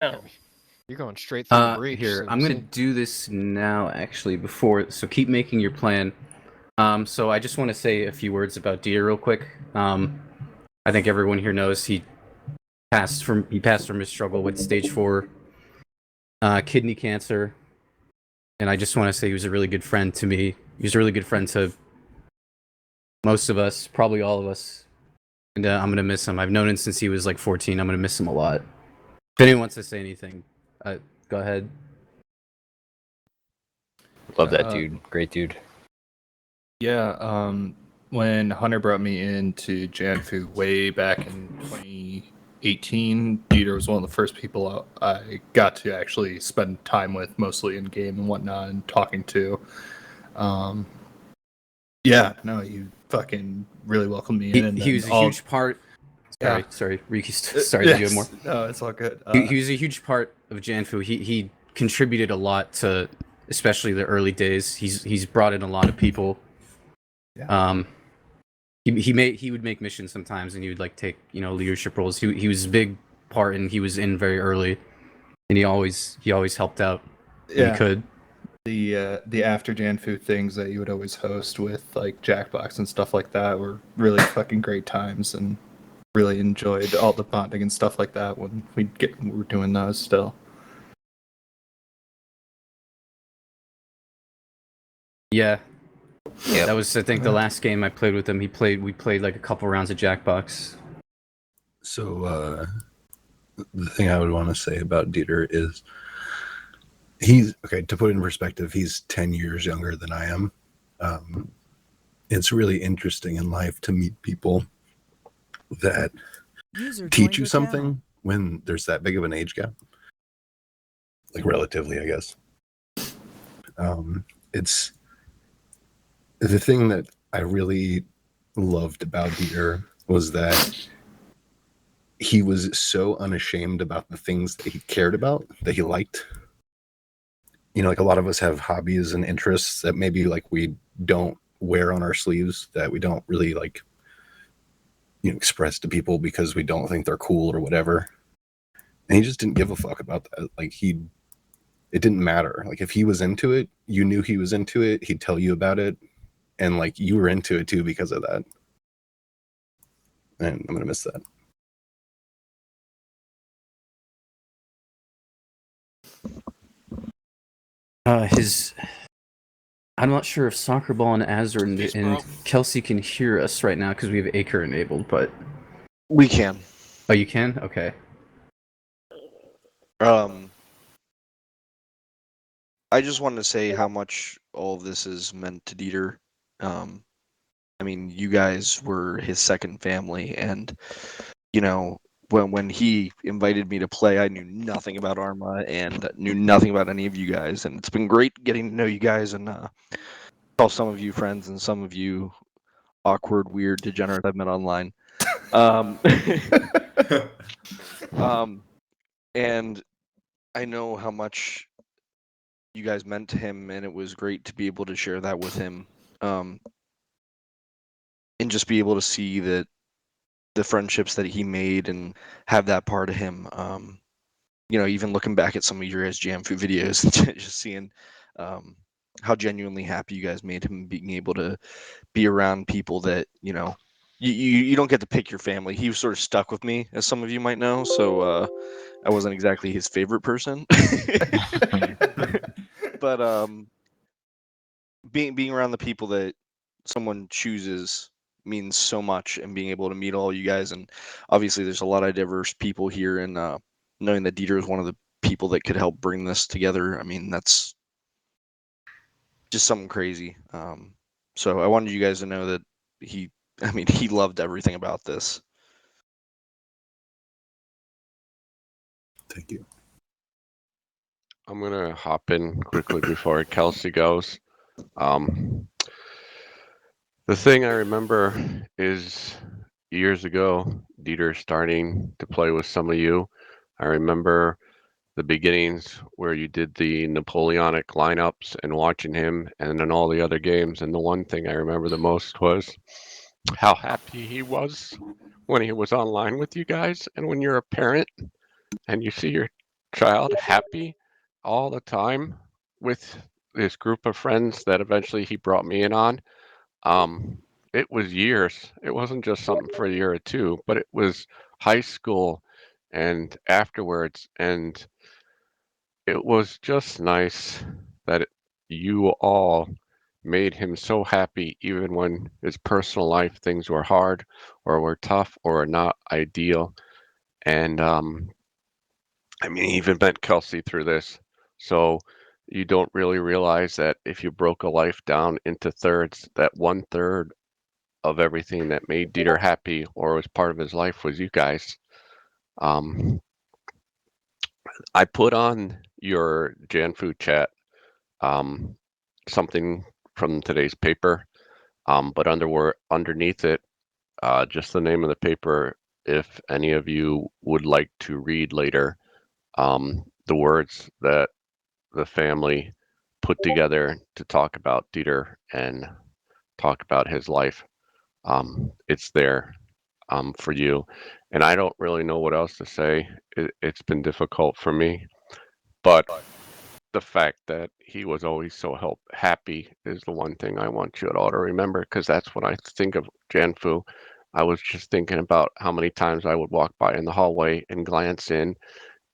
Oh. You're going straight through the breach. Here, so I'm we'll gonna see. do this now, actually, so keep making your plan. So I just want to say a few words about Dieter real quick. I think everyone here knows he passed from his struggle with stage 4 kidney cancer, and I just want to say he was a really good friend to me. He was a really good friend to most of us, probably all of us, and I'm gonna miss him. I've known him since he was like 14. I'm gonna miss him a lot. If anyone wants to say anything, go ahead. Love that dude. Great dude. Yeah, when Hunter brought me into JANFU way back in 2018, Dieter was one of the first people I got to actually spend time with, mostly in game and whatnot, and talking to. Yeah, no, you fucking really welcomed me in. He was a huge part. Sorry, Ricky. Sorry, did you have more? No, it's all good. He was a huge part of JANFU. He contributed a lot to, especially the early days. He's brought in a lot of people. Yeah. He would make missions sometimes, and he would like take leadership roles. He was a big part, and he was in very early, and he always helped out when he could. The after JANFU things that you would always host with like Jackbox and stuff like that were really fucking great times, and really enjoyed all the bonding and stuff like that when we were doing those still. Yeah. That was, I think, the last game I played with him. We played like a couple rounds of Jackbox. So the thing I would want to say about Dieter is he's okay. To put it in perspective, he's 10 years younger than I am. It's really interesting in life to meet people that teach you something when there's that big of an age gap, like relatively, I guess. It's the thing that I really loved about Dieter was that he was so unashamed about the things that he cared about, that he liked. Like a lot of us have hobbies and interests that maybe like we don't wear on our sleeves, that we don't really like express to people because we don't think they're cool or whatever. And he just didn't give a fuck about that. Like it didn't matter. Like if he was into it, you knew he was into it. He'd tell you about it. And like you were into it too because of that. And I'm going to miss that. I'm not sure if Soccer Ball and Azur and Kelsey can hear us right now because we have Acre enabled, but we can. Oh, you can? Okay. I just wanted to say how much all of this is meant to Dieter. I mean, you guys were his second family, and when he invited me to play, I knew nothing about Arma and knew nothing about any of you guys, and it's been great getting to know you guys and call some of you friends and some of you awkward, weird, degenerate I've met online. And I know how much you guys meant to him, and it was great to be able to share that with him, and just be able to see that the friendships that he made and have that part of him. Even looking back at some of your guys' JANFU videos, just seeing how genuinely happy you guys made him, being able to be around people that you don't get to pick your family. He was sort of stuck with me, as some of you might know, so I wasn't exactly his favorite person. But being around the people that someone chooses means so much, and being able to meet all you guys, and obviously there's a lot of diverse people here, and knowing that Dieter is one of the people that could help bring this together, I mean, that's just something crazy. So I wanted you guys to know that he loved everything about this. Thank you. I'm gonna hop in quickly before Kelsey goes. The thing I remember is years ago, Dieter starting to play with some of you. I remember the beginnings where you did the Napoleonic lineups and watching him, and then all the other games. And the one thing I remember the most was how happy he was when he was online with you guys. And when you're a parent and you see your child happy all the time with this group of friends that eventually he brought me in on. It was years. It wasn't just something for a year or two, but it was high school and afterwards. And it was just nice that you all made him so happy, even when his personal life things were hard or were tough or not ideal. And I mean, he even met Kelsey through this. So you don't really realize that if you broke a life down into thirds, that one third of everything that made Dieter happy or was part of his life was you guys. Um, I put on your JANFU chat um, something from today's paper, but underneath it, just the name of the paper. If any of you would like to read later, the words that the family put together to talk about Dieter and talk about his life, it's there for you. And I don't really know what else to say. It's been difficult for me, but the fact that he was always so happy is the one thing I want you all to remember, because that's when I think of Janfu. I was just thinking about how many times I would walk by in the hallway and glance in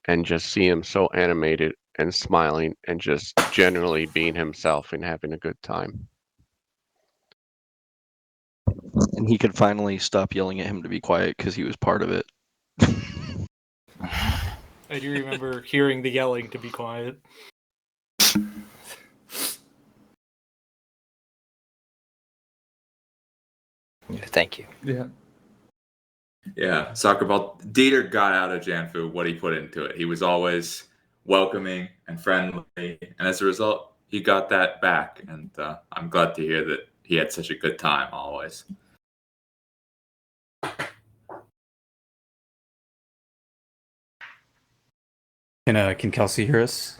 and just see him so animated and smiling and just generally being himself and having a good time. And he could finally stop yelling at him to be quiet because he was part of it. I do remember hearing the yelling to be quiet. Thank you. Yeah. Yeah, soccer ball. Dieter got out of Janfu what he put into it. He was always welcoming and friendly, and as a result, he got that back. And I'm glad to hear that he had such a good time always. Can Kelsey hear us?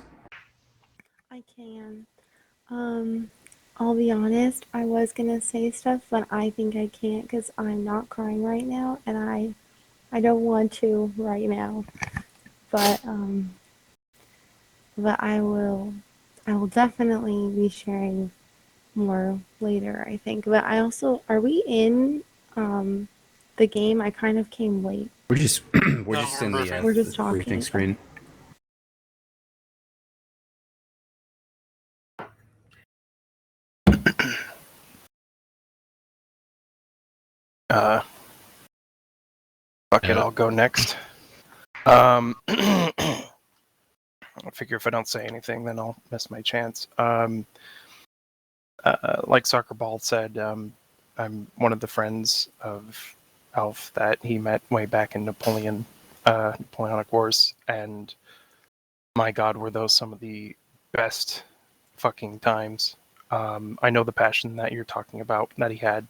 I can. I'll be honest, I was gonna say stuff, but I think I can't because I'm not crying right now, and I don't want to right now. But I will definitely be sharing more later, I think. But I also, are we in the game? I kind of came late. We're just in the We're just talking. briefing screen. Fuck it, I'll go next. I figure if I don't say anything, then I'll miss my chance. Like Soccer Ball said, I'm one of the friends of Alf that he met way back in Napoleonic Wars, and my God, were those some of the best fucking times. I know the passion that you're talking about that he had.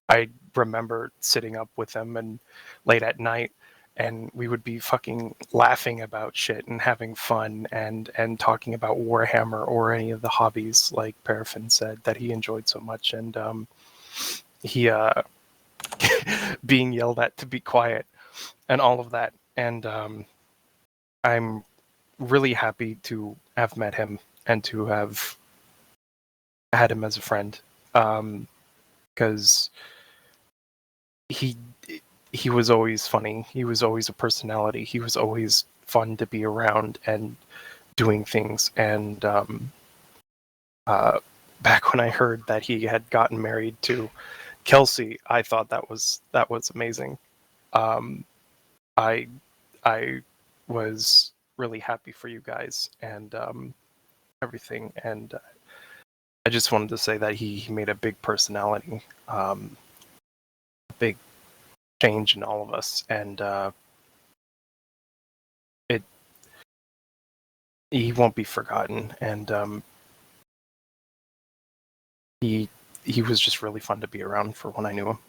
I remember sitting up with him and late at night, and we would be fucking laughing about shit and having fun and talking about Warhammer or any of the hobbies, like Paraffin said, that he enjoyed so much. And he being yelled at to be quiet and all of that. And I'm really happy to have met him and to have had him as a friend, because he was always funny. He was always a personality. He was always fun to be around and doing things. And back when I heard that he had gotten married to Kelsey, I thought that was amazing. I was really happy for you guys and everything. And I just wanted to say that he made a big personality, a big change in all of us, and he won't be forgotten. And he was just really fun to be around for when I knew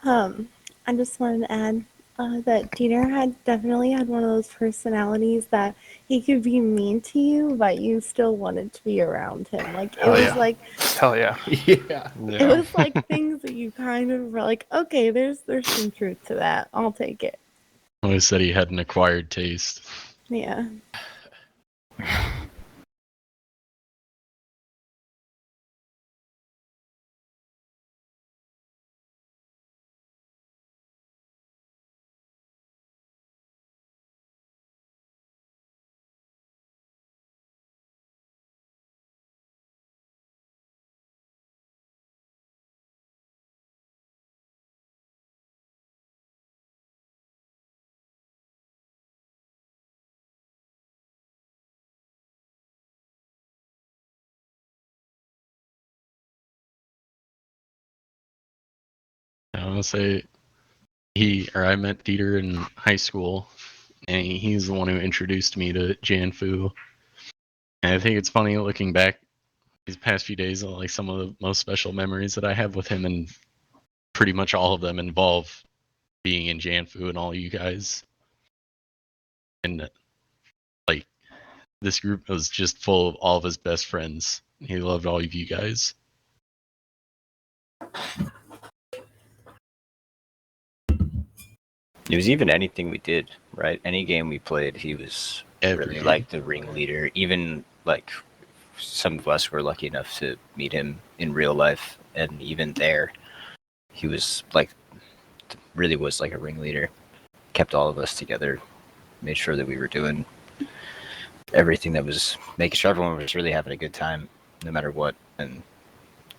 him. I just wanted to add that Dieter definitely had one of those personalities that he could be mean to you, but you still wanted to be around him. Like it was like, hell yeah, Yeah. it was like things that you kind of were like, okay, there's some truth to that. I'll take it. Always said he had an acquired taste. Yeah. I want to say I met Dieter in high school, and he's the one who introduced me to JANFU. And I think it's funny looking back these past few days, like some of the most special memories that I have with him, and pretty much all of them involve being in JANFU and all you guys. And like this group was just full of all of his best friends. He loved all of you guys. It was even anything we did, right? Any game we played, he was really like the ringleader. Even like some of us were lucky enough to meet him in real life, and even there, he was like, really was like a ringleader. Kept all of us together, made sure that we were doing everything that was making sure everyone was really having a good time, no matter what. And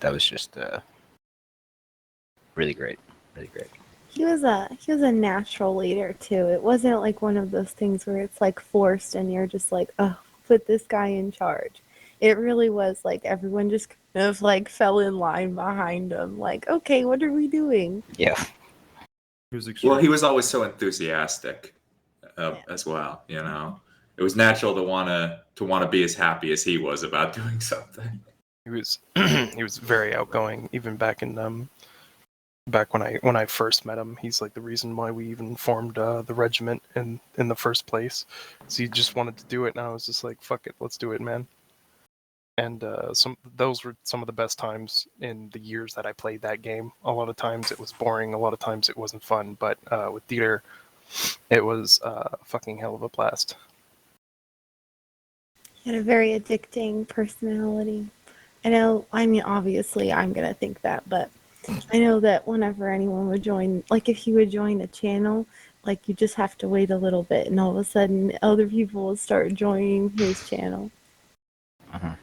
that was just really great, really great. He was a natural leader too. It wasn't like one of those things where it's like forced and you're just like, oh, put this guy in charge. It really was like everyone just kind of like fell in line behind him. Like, okay, what are we doing? Yeah. Well, he was always so enthusiastic as well. You know, it was natural to wanna be as happy as he was about doing something. He was very outgoing, even back in back when I first met him. He's like the reason why we even formed the regiment in the first place. So he just wanted to do it, and I was just like, "Fuck it, let's do it, man." And those were some of the best times in the years that I played that game. A lot of times it was boring, a lot of times it wasn't fun, but with Dieter, it was a fucking hell of a blast. He had a very addicting personality. I mean, obviously I'm gonna think that, but I know that whenever anyone would join, like if he would join a channel, like you just have to wait a little bit and all of a sudden other people will start joining his channel. Uh-huh.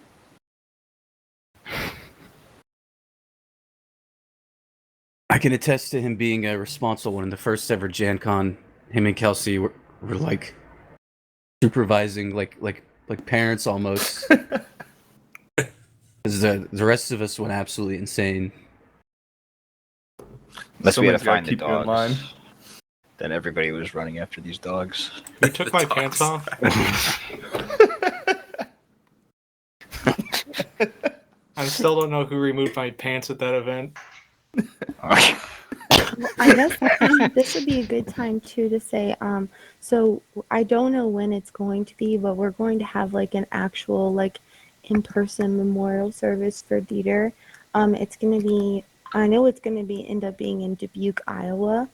I can attest to him being a responsible one. In the first ever Gen Con, him and Kelsey were like supervising like parents almost. Because the rest of us went absolutely insane. Unless we had to Someone's gotta find the keep you in line. dogs. Then everybody was running after these dogs. You took my pants off? I still don't know who removed my pants at that event. Well, I guess this would be a good time too to say, so I don't know when it's going to be, but we're going to have like an actual like in-person memorial service for Dieter. It's going to be, I know it's going to be end up being in Dubuque, Iowa.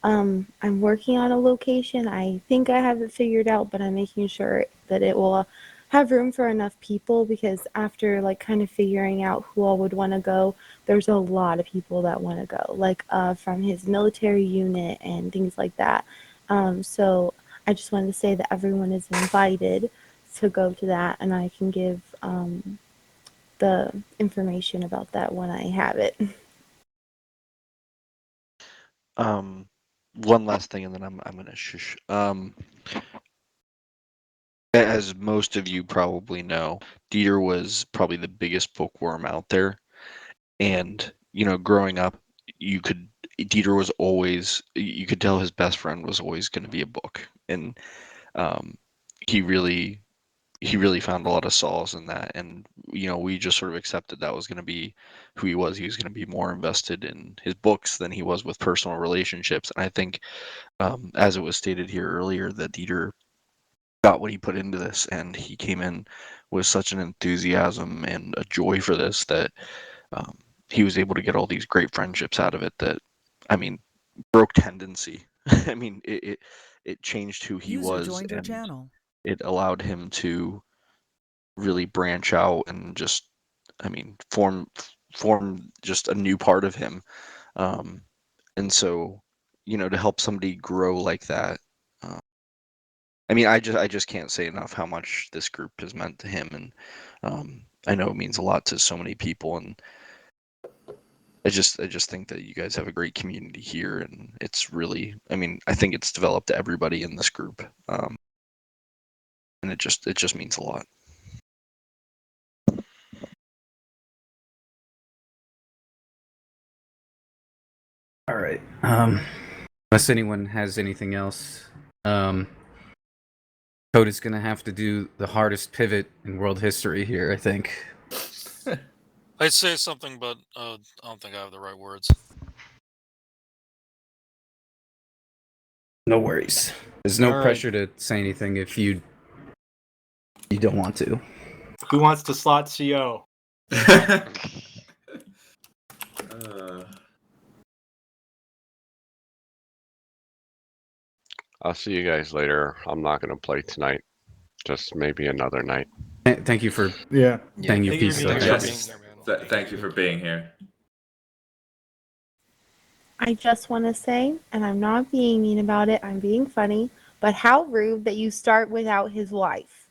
I'm working on a location. I think I have it figured out, but I'm making sure that it will have room for enough people, because after like kind of figuring out who all would want to go, there's a lot of people that want to go, like from his military unit and things like that. So I just wanted to say that everyone is invited to go to that, and I can give the information about that when I have it. One last thing, and then I'm gonna shush. As most of you probably know, Dieter was probably the biggest bookworm out there, and you know, growing up, Dieter was always, you could tell his best friend was always going to be a book, and he really found a lot of solace in that, and you know, we just sort of accepted that was going to be who he was. He was going to be more invested in his books than he was with personal relationships, and I think, as it was stated here earlier, that Dieter got what he put into this, and he came in with such an enthusiasm and a joy for this that he was able to get all these great friendships out of it that, I mean, broke tendency I mean, it changed who he User was, joined your and channel. it allowed him to really branch out and just, I mean, form just a new part of him. And so, to help somebody grow like that, I mean, I just can't say enough how much this group has meant to him, and I know it means a lot to so many people, and I just think that you guys have a great community here, and it's really, I mean, I think it's developed everybody in this group, and it just means a lot. All right. Unless anyone has anything else, Code is gonna have to do the hardest pivot in world history here, I think. I'd say something, but I don't think I have the right words. No worries. There's no All right. pressure to say anything if you don't want to. Who wants to slot CO? I'll see you guys later. I'm not going to play tonight. Just maybe another night. Thank you for saying your Thank you piece. for being though. here. Thank you for being here. I just want to say, and I'm not being mean about it, I'm being funny, but how rude that you start without his wife.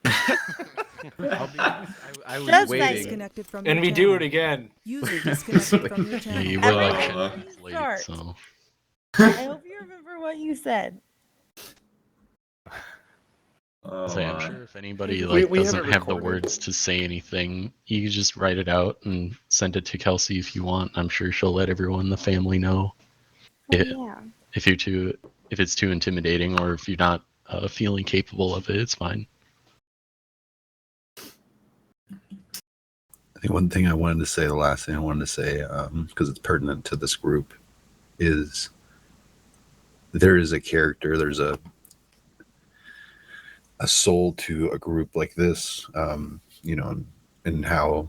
I'll be honest, I was Just waiting. Disconnected from And your we channel. do it again. User disconnected from your Yeah, channel. you Every realize time it's you late, start. so I hope you remember what you said. I'm sure if anybody We have doesn't it have the recorded. words to say anything, you can just write it out and send it to Kelsey if you want. I'm sure she'll let everyone in the family know. Oh, It- yeah. If it's too intimidating or if you're not feeling capable of it, it's fine. I think one thing I wanted to say, the last thing I wanted to say, because it's pertinent to this group, is there is a character, there's a soul to a group like this, and how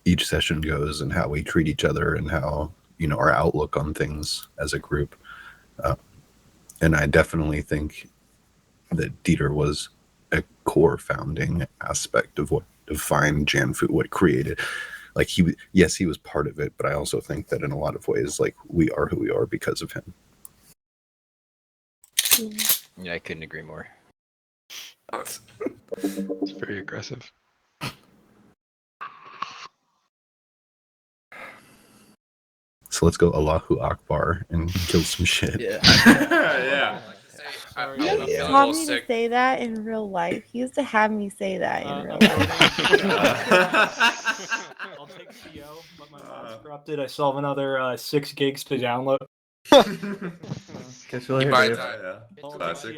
each session goes and how we treat each other and how, our outlook on things as a group. And I definitely think that Dieter was a core founding aspect of what defined JANFU, what created. Like he was part of it, but I also think that in a lot of ways, like we are who we are because of him. Yeah, I couldn't agree more. It's very aggressive. So let's go Allahu Akbar and kill some shit. Yeah. He taught me to say that in real life. He used to have me say that in real life. I'll take CO, but my mom's corrupted. I still have another 6 gigs to download. Catch you later, Bye, Dave. Ty. Classic.